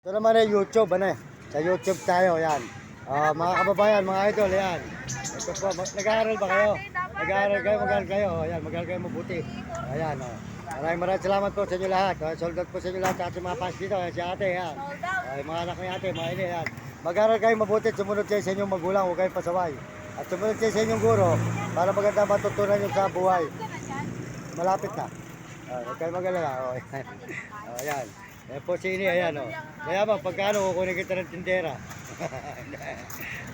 Ito naman ay YouTube, ano eh. Sa YouTube tayo, yan. Mga kababayan, mga idol, yan. Ito po, nag-aaral ba kayo? Mag-aaral kayo. Yan, mag-aaral kayo mabuti. Ayan, oh. Maraming salamat po sa inyo lahat. Sold out po sa inyo lahat sa ating mga fans dito. Yan, si ate, yan. Mga anak ni ate, mga ini, yan. Mag-aaral kayo mabuti, sumunod kayo sa inyong magulang, huwag kayong pasaway. At sumunod kayo sa inyong guro, para maganda matutunan nyo sa buhay. Malapit na. Huwag kayong mag-alala. Ayan. Ayan po si ini, ayan o. Kaya ba, pagkano kukunin kita ng tindera?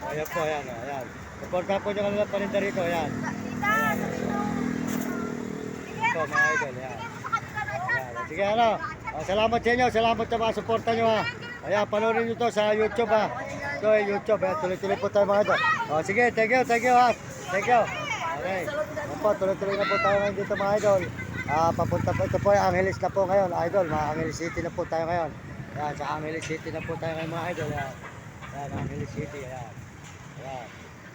Ayan po, ayan o. Ayan. Supporta po nyo kanila paninda rito, ayan. Ayan. Ito, mga idol, ayan. Ayan. Sige, ano. Salamat sa inyo, salamat sa mga suporta nyo ha. Ayan, panoorin nyo to sa YouTube ha. Ito ay YouTube, ayan. Tuloy-tuloy po tayo mga idol. Sige, thank you ha. Thank you. Okay. Ayan po, tuloy-tuloy na po tayo ngayon dito mga idol. Papunta po ito po ay Angeles na po ngayon, idol. Mga Angeles City na po tayo ngayon. Yan, sa Angeles City na po tayo ngayon mga idol. Yan, yan Angeles City. Yan. Yan.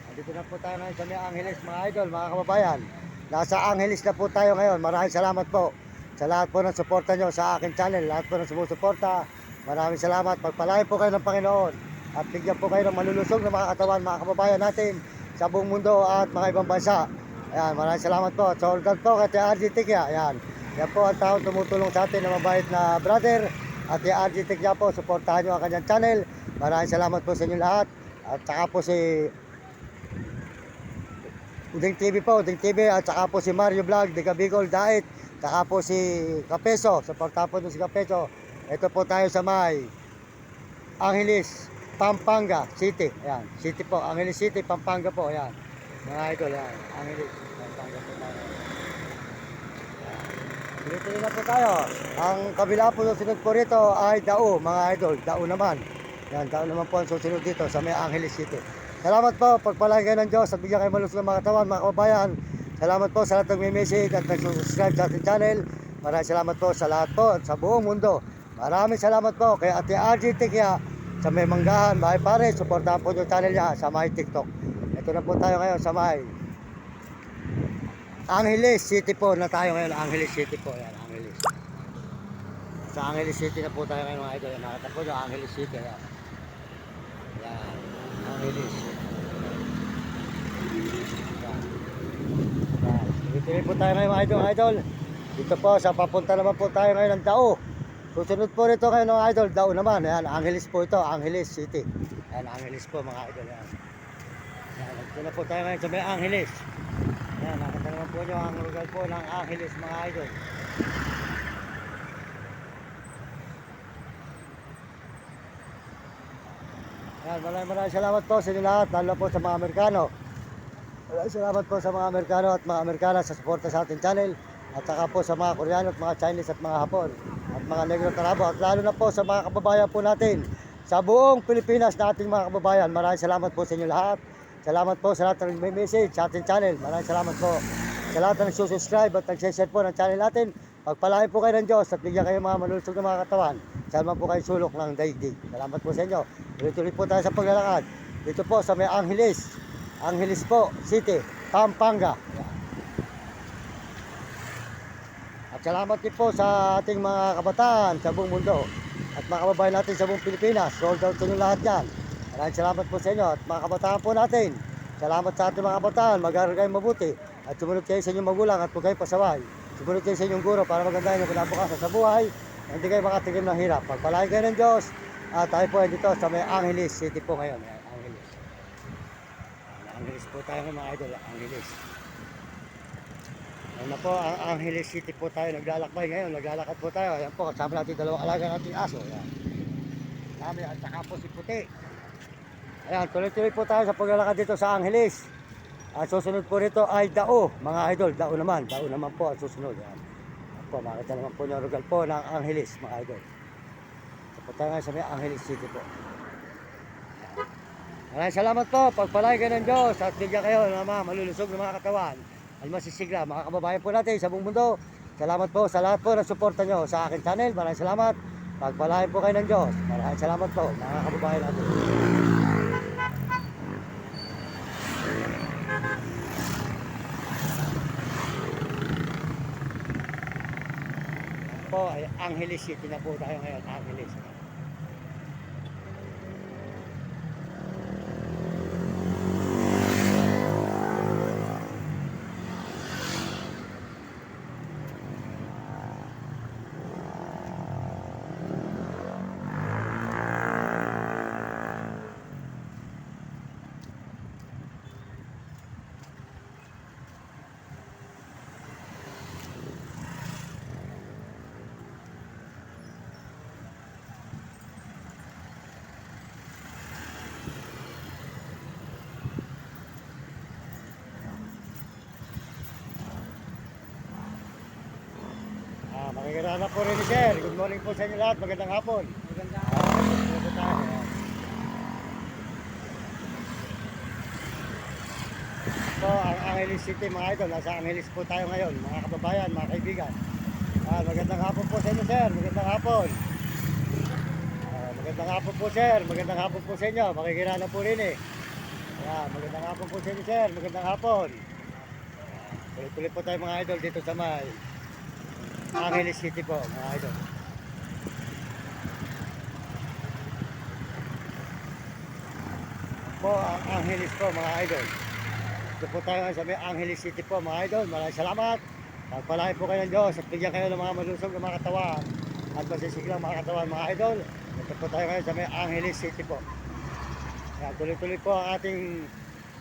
Andito na po tayo ngayon sa Angeles mga idol, mga kababayan. Nasa Angeles na po tayo ngayon. Maraming salamat po sa lahat po ng suporta nyo sa akin channel. Lahat po ng sumusuporta. Maraming salamat. Pagpalain po kayo ng Panginoon. At bigyan po kayo ng malulusog na mga katawan, mga kababayan natin sa buong mundo at mga ibang bansa. Ayan, maraming salamat po. Sold out po kay RG Tikya. Ayan. Yan po ang taong tumutulong sa atin na mabait na brother. At yung RG Tikya po, supportahan nyo ang kanyang channel. Maraming salamat po sa inyo lahat. At saka po si Uding TV po, Uding TV. At saka po si Mario Vlog, Diga Bicol, Dait. Saka po si Kapeso, supportahan po si Kapeso. Ito po tayo sa may Angeles, Pampanga City. Ayan, City po, Angeles City, Pampanga po. Ayan. Mga idol, yan. Angeles, Pampanga po tayo. Tuloy-tuloy na po tayo. Ang kabila po susunod po rito ay Dao, mga idol. Dao naman. Yan, Dao naman po ang susunod dito sa may Angeles City. Salamat po. Pagpalain kayo ng Diyos at bigyan kayo malusog ng mga katawan, mga kababayan. Salamat po sa lahat ng may-message at nag-subscribe sa ating channel. Maraming salamat po sa lahat po at sa buong mundo. Maraming salamat po kay Ate RG Tikya sa may Manggahan, Bahay Pare. Supportahan po yung channel niya sa may TikTok. Ito na po tayo ngayon sa may Angeles City po na tayo ngayon. Angeles City po. Yan, Angeles. Sa Angeles City na po tayo ngayon mga idol. Nakita po nyo, Angeles City. Yan. Yan. Angeles. Yan. Yan. Tuloy po tayo ngayon mga idol. Dito po sa papunta naman po tayo ngayon ng Dao. Susunod po rito ngayon mga idol. Dao naman. Yan. Angeles po ito. Angeles City. Yan. Angeles po mga idol. Yan. Yan. Dito na po tayo ngayon sa may Angeles. Yan, nakita naman po nyo ang lugar po ng Angeles mga idol. Yan, maraming salamat po sa inyo lahat, lalo po sa mga Amerikano. Maraming salamat po sa mga Amerikano at mga Amerikana sa suporta sa ating channel. At saka po sa mga Koreano at mga Chinese at mga Hapon. At mga Negro Tarabo. At lalo na po sa mga kababayan po natin sa buong Pilipinas na ating mga kababayan. Maraming salamat po sa inyo lahat. Salamat po sa lahat ng may message sa ating channel. Maraming salamat po sa lahat ng nagsusubscribe at nag-share po ng channel natin. Pagpalain po kayo ng Diyos at bigyan kayo mga malulusog na mga katawan. Salman po kayo sulok ng daigdig. Salamat po sa inyo. Tuloy-tuloy po tayo sa paglalakad. Dito po sa may Angeles. Angeles po, City, Pampanga. At salamat din po sa ating mga kabataan sa buong mundo. At mga kababayan natin sa buong Pilipinas. Sold out sa inyo lahat yan. Maraming salamat po sa inyo at mga kabataan po natin. Salamat sa ating mga kabataan, mag-aaral kayo mabuti at sumunod kayo sa inyong magulang at huwag kayo pasaway. Sumunod kayo sa inyong guro para maganda yung kinabukasan sa buhay. Hindi kayo makatigim ng hirap. Pagpalain kayo ng Diyos at tayo po dito sa may Angeles City po ngayon. Angeles. Angeles po tayo mga idol. Angeles. Ayan na po, ang Angeles City po tayo. Naglalakbay ngayon. Naglalakad po tayo. Ayan po, kasama natin dalawang alaga nating aso. Ayan. Kami at saka po si Puti. Ayan, tuloy-tuloy po tayo sa paglalakad dito sa Angeles. Ang susunod po rito ay Dao, mga idol. Dao naman po ang susunod. Ayan. Ayan po, makita naman po yung lugar po ng Angeles, mga idol. So po tayo ngayon sa may Angeles City po. Maraming salamat po. Pagpalain kayo ng Diyos at bigyan kayo ng mga malulusog ng mga katawan. Almasisigla, mga kababayan po natin sa buong mundo. Salamat po sa lahat po ng suporta nyo sa akin channel. Maraming salamat. Pagpalain po kayo ng Diyos. Maraming salamat po, mga kababayan natin. Po ay Angeles City na po tayo ngayon, Angeles. Pakilala po rin ni Sir. Good morning po sa inyo lahat. Magandang hapon. Maganda. Dito po tayo. Ayan. So, ang Angeles City mga idol. Nasa Angeles po tayo ngayon. Mga kababayan, mga kaibigan. Magandang hapon po sa inyo, Sir. Magandang hapon. Magandang hapon po, Sir. Magandang hapon po sa inyo. Makikilala po rin eh. Magandang hapon po sa inyo, Sir. Magandang hapon. Tuloy-tuloy po tayo mga idol dito sa may Angeles City po, mga idol. Po ang Angeles po, mga idol. Dito po tayo sa may Angeles City po, mga idol. Maraming salamat. Pagpalain po kayo ng Diyos at bigyan kayo ng mga malusog na mga katawan at masisiglang mga katawan, mga idol. Dito po tayo ngayon sa may Angeles City po. Tuloy-tuloy po ang ating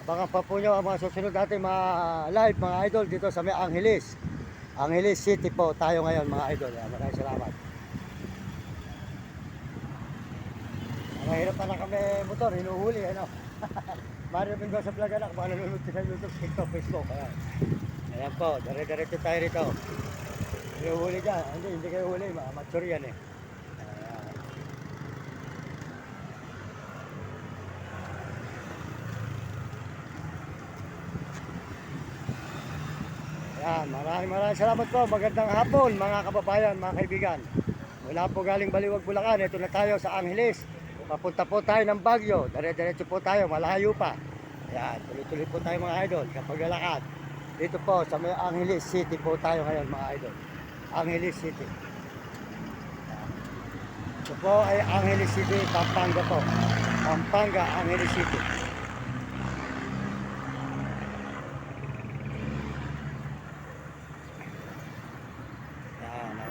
abangan pa po nyo ang mga susunod natin mga live, mga idol, dito sa may Angeles. Angeles City po tayo ngayon, mga idol. Maraming salamat. Mahirap pa na kami motor, hinuhuli, ano. Mario Mendoza Vlog, anak, mga nanonood sa YouTube, TikTok, Facebook. Ayan po, dire-diretso tayo rito. Hinuhuli dyan, hindi kayo huli, mature yan eh. Maraming salamat po. Magandang hapon mga kababayan, mga kaibigan. Mula po galing Baliwag, Bulacan. Ito na tayo sa Angeles. Papunta po tayo ng Baguio. Dire-diretso po tayo, malayo pa. Ayan, tuloy-tuloy po tayo mga idol. Kapag lalakad. Dito po sa may Angeles City po tayo ngayon, mga idol. Angeles City. Ito po ay Angeles City, Pampanga po. Pampanga, Angeles City.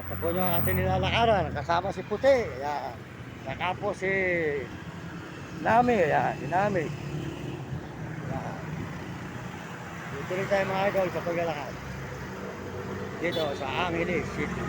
Ito po yung ating nilalakaran, kasama si Puti, ayan. Saka po si Nami, ayan, si Nami. Ayan. Dito rin tayo mga idol sa paglalakad. Dito sa Angeles City.